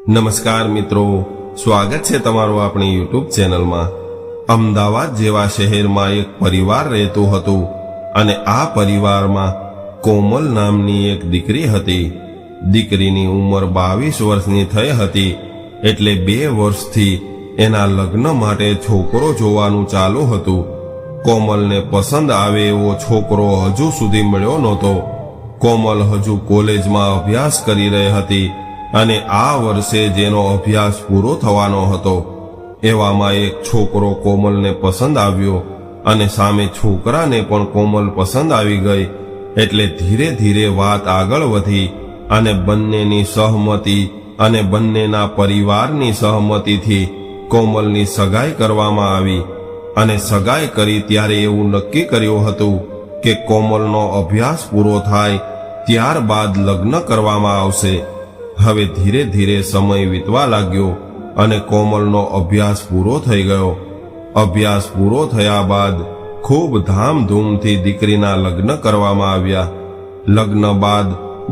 નમસ્કાર મિત્રો, સ્વાગત છે તમારું આપણી યુટ્યુબ ચેનલમાં। અમદાવાદ જેવા શહેરમાં એક પરિવાર રહેતું હતું અને આ પરિવારમાં કોમલ નામની એક દીકરી હતી। દીકરીની ઉંમર 22 વર્ષની થઈ હતી, એટલે 2 વર્ષથી એના લગ્ન માટે છોકરો જોવાનું ચાલુ હતું। કોમલને પસંદ આવે એવો છોકરો હજુ સુધી મળ્યો નહોતો। કોમલ હજુ કોલેજમાં અભ્યાસ કરી રહી હતી અને આ વર્ષે જેનો અભ્યાસ પૂરો થવાનો હતો, એવામાં એક છોકરો કોમલને પસંદ આવ્યો અને સામે છોકરાને પણ કોમલ પસંદ આવી ગઈ। એટલે ધીરે ધીરે વાત આગળ વધી અને બંનેની સહમતિ અને બંનેના પરિવારની સહમતિથી કોમલની સગાઈ કરવામાં આવી। અને સગાઈ કરી ત્યારે એવું નક્કી કર્યું હતું કે કોમલનો અભ્યાસ પૂરો થાય ત્યારબાદ લગ્ન કરવામાં આવશે। હવે ધીરે ધીરે સમય વીતવા લાગ્યો અને કોમલનો અભ્યાસ પૂરો થઈ ગયો। અભ્યાસ પૂરો થયા બાદ ખૂબ ધામધૂમથી દીકરીના લગ્ન કરવામાં આવ્યા। લગ્ન બાદ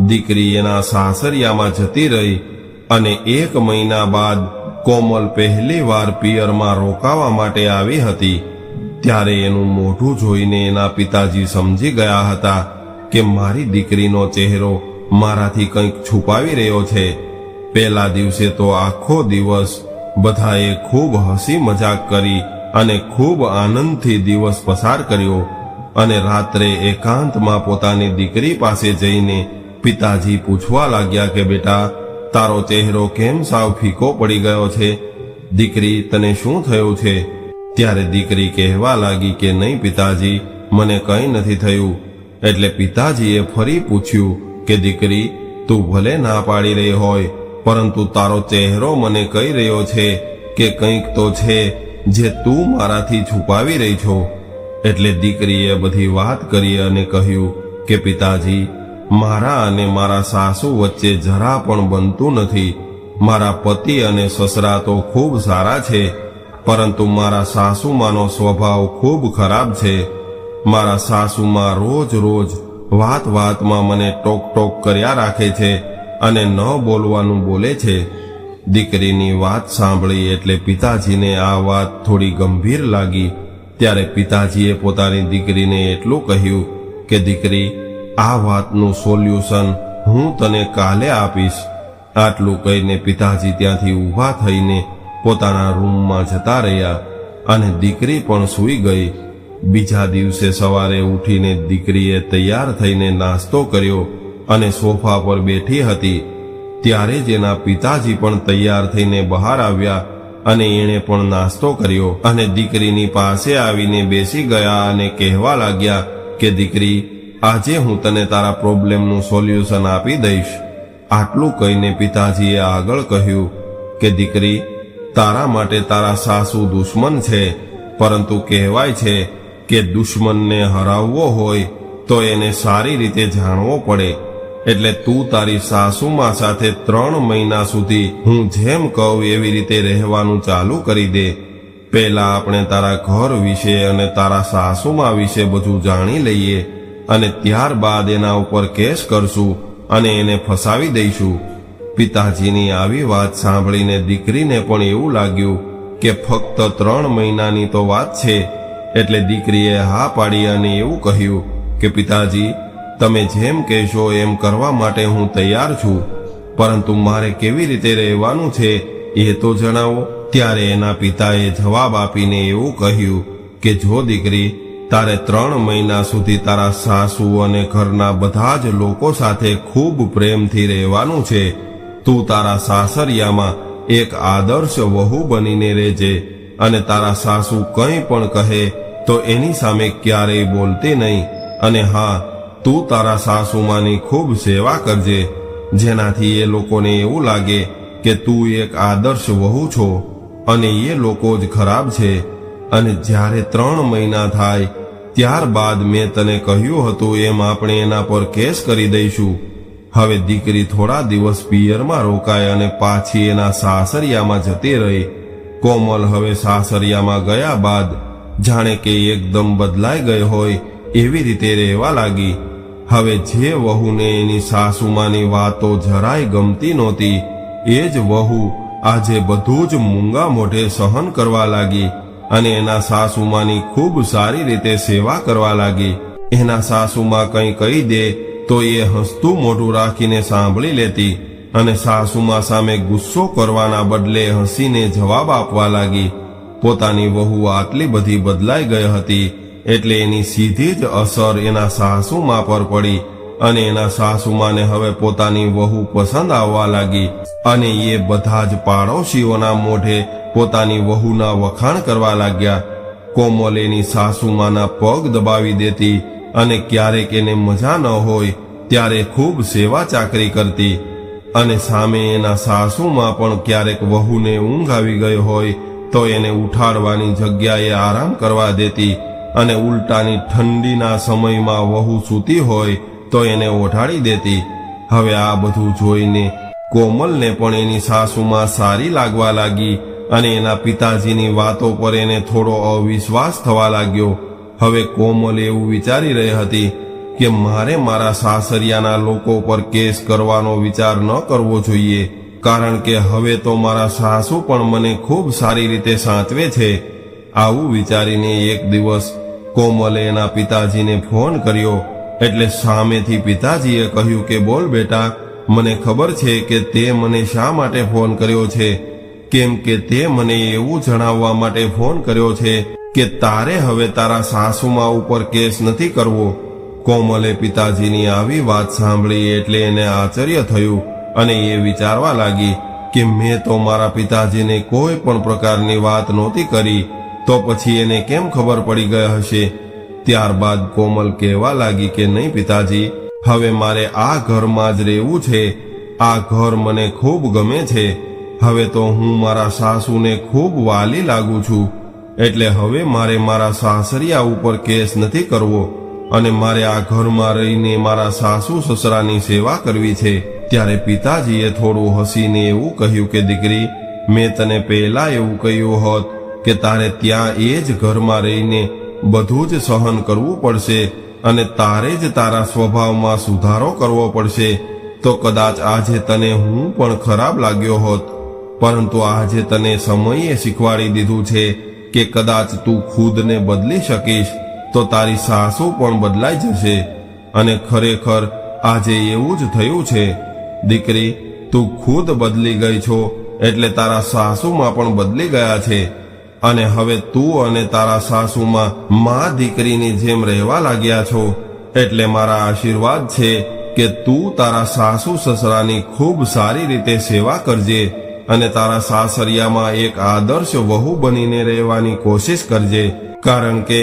દીકરી એના સાસરિયામાં જતી રહી અને 1 મહિના બાદ કોમલ પહેલી વાર પિયરમાં રોકાવા માટે આવી હતી। ત્યારે એનું મોઢું જોઈને એના પિતાજી સમજી ગયા હતા કે મારી દીકરીનો ચહેરો મારાથી કંઈક છુપાવી રહ્યો છે। પહેલા દિવસે તો આખો દિવસ બધાએ ખૂબ હસી મજાક કરી અને ખૂબ આનંદથી દિવસ પસાર કર્યો અને રાત્રે એકાંતમાં પોતાની દીકરી પાસે જઈને પિતાજી પૂછવા લાગ્યા કે બેટા, તારો ચહેરો કેમ સાવ ફીકો પડી ગયો છે? દીકરી, તને શું થયું છે? ત્યારે દીકરી કહેવા લાગી કે નહીં પિતાજી, મને કંઈ નથી થયું। એટલે પિતાજીએ ફરી પૂછ્યું કે દીકરી, તું ભલે ના પાડી રહી હોય, પરંતુ તારો ચહેરો મને કહી રહ્યો છે કે કંઈક તો છે જે તું મારાથી છુપાવી રહી છો। એટલે દીકરીએ બધી વાત કરી અને કહ્યું કે પિતાજી, મારા અને મારા સાસુ વચ્ચે જરા પણ બનતું નથી। મારા પતિ અને સસરા તો ખૂબ સારા છે, પરંતુ મારા સાસુમાનો સ્વભાવ ખૂબ ખરાબ છે। મારા સાસુમાં રોજ રોજ વાત વાતમાં મને ટોક ટોક કર્યા રાખે છે અને ન બોલવાનું બોલે છે। દીકરીની વાત સાંભળી એટલે પિતાજીને આ વાત થોડી ગંભીર લાગી। ત્યારે પિતાજીએ પોતાની દીકરીને એટલું કહ્યું કે દીકરી, આ વાતનું સોલ્યુશન હું તને કાલે આપીશ। આટલું કહીને પિતાજી ત્યાંથી ઊભા થઈને પોતાના રૂમમાં જતા રહ્યા અને દીકરી પણ સૂઈ ગઈ। બીજા દિવસે સવારે ઉઠીને દીકરીએ તૈયાર થઈને નાસ્તો કર્યો અને સોફા પર બેઠી હતી। ત્યારે જ એના પિતાજી પણ તૈયાર થઈને બહાર આવ્યા અને એણે પણ નાસ્તો કર્યો અને દીકરીની પાસે આવીને બેસી ગયા અને કહેવા લાગ્યા કે દીકરી, આજે હું તને તારા પ્રોબ્લેમનું સોલ્યુશન આપી દઈશ। આટલું કહીને પિતાજીએ આગળ કહ્યું કે દીકરી, તારા માટે તારા સાસુ દુશ્મન છે, પરંતુ કહેવાય છે કે દુશ્મનને હરાવવો હોય તો એને સારી રીતે જાણવો પડે। એટલે તું તારી સાસુમાં સાથે 3 મહિના સુધી હું જેમ કહું એવી રીતે રહેવાનું ચાલુ કરી દે। પહેલા આપણે તારા ઘર વિશે અને તારા સાસુમાં વિશે બધું જાણી લઈએ અને ત્યારબાદ એના ઉપર કેસ કરશું અને એને ફસાવી દઈશું। પિતાજીની આવી વાત સાંભળીને દીકરીને પણ એવું લાગ્યું કે ફક્ત 3 મહિનાની તો વાત છે। એટલે દીકરીએ હા પાડી અને એવું કહ્યું કે પિતાજી, તમે જેમ કહેશો એમ કરવા માટે હું તૈયાર છું, પરંતુ મારે કેવી રીતે રહેવાનું છે એ તો જણાવો। ત્યારે એના પિતાએ જવાબ આપીને એવું કહ્યું કે જો દીકરી, તારે 3 મહિના સુધી તારા સાસુ અને ઘરના બધા જ લોકો સાથે ખૂબ પ્રેમથી રહેવાનું છે। તું તારા સાસરિયામાં એક આદર્શ વહુ બનીને રહેજે અને તારા સાસુ કંઈ પણ કહે તો એની સામે ક્યારેય બોલતી નહીં। અને હા, તું તારા સાસુમાની ખૂબ સેવા કરજે, જેનાથી એ લોકોને એવું લાગે કે તું એક આદર્શ વહુ છો અને એ લોકો જ ખરાબ છે। અને જ્યારે 3 મહિના થાય ત્યારબાદ મેં તને કહ્યું હતું એમ આપણે એના પર કેસ કરી દઈશું। હવે દીકરી થોડા દિવસ પિયરમાં રોકાય અને પાછી એના સાસરિયામાં જતી રહી। કોમલ હવે સાસરિયામાં ગયા બાદ જાણે કે એકદમ બદલાઈ ગઈ હોય એવી રીતે રહેવા લાગી। હવે જે વહુને એની સાસુમાની વાતો જરાય ગમતી નહોતી એ જ વહુ આજે બધું જ મૂંગા મોઢે સહન કરવા લાગી અને એના સાસુમાની ખૂબ સારી રીતે સેવા કરવા લાગી. એના સાસુમાં કંઈ કહી દે તો એ હસતું મોઢું રાખીને સાંભળી લેતી અને સાસુમા સામે ગુસ્સો કરવાના બદલે હસીને જવાબ આપવા લાગી. પોતાની વહુ આટલી બધી બદલાઈ ગઈ હતી એટલે એની સીધી જ અસર એના સાસુમા પર પડી અને એના સાસુમાને હવે પોતાની વહુ પસંદ આવવા લાગી અને એ બધા જ પાડોશીઓના મોઢે પોતાની વહુના વખાણ કરવા લાગ્યા. કોમલ એની સાસુમાના પગ દબાવી દેતી અને ક્યારેક એને મજા ન હોય ત્યારે ખૂબ સેવા ચાકરી કરતી અને સામે એના સાસુમાં પણ ક્યારેક વહુને ઊંઘ આવી ગઈ હોય તો એને ઉઠાડવાની જગ્યાએ આરામ કરવા દેતી અને ઉલટાની ઠંડીના સમયમાં વહુ સૂતી હોય તો એને ઓઢાડી દેતી. હવે આ બધું જોઈને કોમલને પણ એની સાસુમાં સારી લાગવા લાગી અને એના પિતાજીની વાતો પર એને થોડો અવિશ્વાસ થવા લાગ્યો. હવે કોમલ એવું વિચારી રહી હતી કે મારે મારા સાસરિયાના લોકો પર કેસ કરવાનો વિચાર ન કરવો જોઈએ, કારણ કે હવે તો મારા સાસુ પણ મને ખૂબ સારી રીતે સાચવે છે. આવું વિચારીને એક દિવસ કોમલે એના પિતાજીને ફોન કર્યો એટલે સામેથી પિતાજીએ કહ્યું કે બોલ બેટા, મને ખબર છે કે તે મને શા માટે ફોન કર્યો છે, કેમ કે તે મને એવું જણાવવા માટે ફોન કર્યો છે કે તારે હવે તારા સાસુમા ઉપર કેસ નથી કરવો. કોમલે પિતાજીની આવી વાત સાંભળી એટલે એને આશ્ચર્ય થયું અને એ વિચારવા લાગી કે મેં તો મારા પિતાજીને કોઈ પણ પ્રકારની વાત નહોતી કરી, તો પછી એને કેમ ખબર પડી ગઈ હશે. ત્યારબાદ કોમલ કહેવા લાગી કે નહીં પિતાજી, હવે મારે આ ઘરમાં જ રહેવું છે. આ ઘર મને ખૂબ ગમે છે. હવે તો હું મારા સાસુને ખૂબ વાલી લાગુ છું, એટલે હવે મારે મારા સાસરિયા ઉપર કેસ નથી કરવો અને મારે આ ઘરમાં રહીને મારા સાસુ સસરાની સેવા કરવી છે. ત્યારે પિતાજીએ થોડું હસીને એવું કહ્યું કે દીકરી, મેં તને પહેલા એવું કહ્યું હોત કે તારે ત્યાં એ જ ઘરમાં રહીને બધું જ સહન કરવું પડશે અને તારે જ તારા સ્વભાવમાં સુધારો કરવો પડશે, તો કદાચ આજે તને હું પણ ખરાબ લાગ્યો હોત. પરંતુ આજે તને સમયે શીખવાડી દીધું છે કે કદાચ તું ખુદને બદલી શકીશ તો તારી સાસુ પણ બદલાઈ જશે. અને ખરેખર આજે એવું જ થયું છે. દીકરી, તું ખુદ બદલી ગઈ છો એટલે તારા સાસુમાં પણ બદલી ગયા છે અને હવે તું અને તારા સાસુમાં મા દીકરીની જેમ રહેવા લાગ્યા છો. એટલે મારા આશીર્વાદ છે કે તું તારા સાસુ સસરાની ખૂબ સારી રીતે સેવા કરજે અને તારા સાસરિયામાં એક આદર્શ વહુ બનીને રહેવાની કોશિશ કરજે, કારણ કે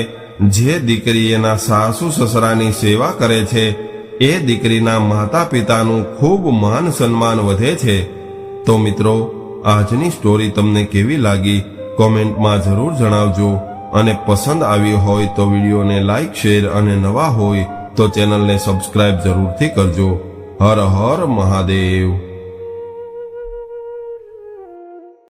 જે દીકરી એના સાસુ સસરાની સેવા કરે છે એ દીકરીના માતા પિતાનું ખૂબ માન સન્માન વધે છે. તો મિત્રો, આજની સ્ટોરી તમને કેવી લાગી કોમેન્ટમાં જરૂર જણાવજો અને પસંદ આવી હોય તો વિડીયોને લાઈક, શેર અને નવા હોય તો ચેનલને સબસ્ક્રાઇબ જરૂરથી કરજો. હર હર મહાદેવ.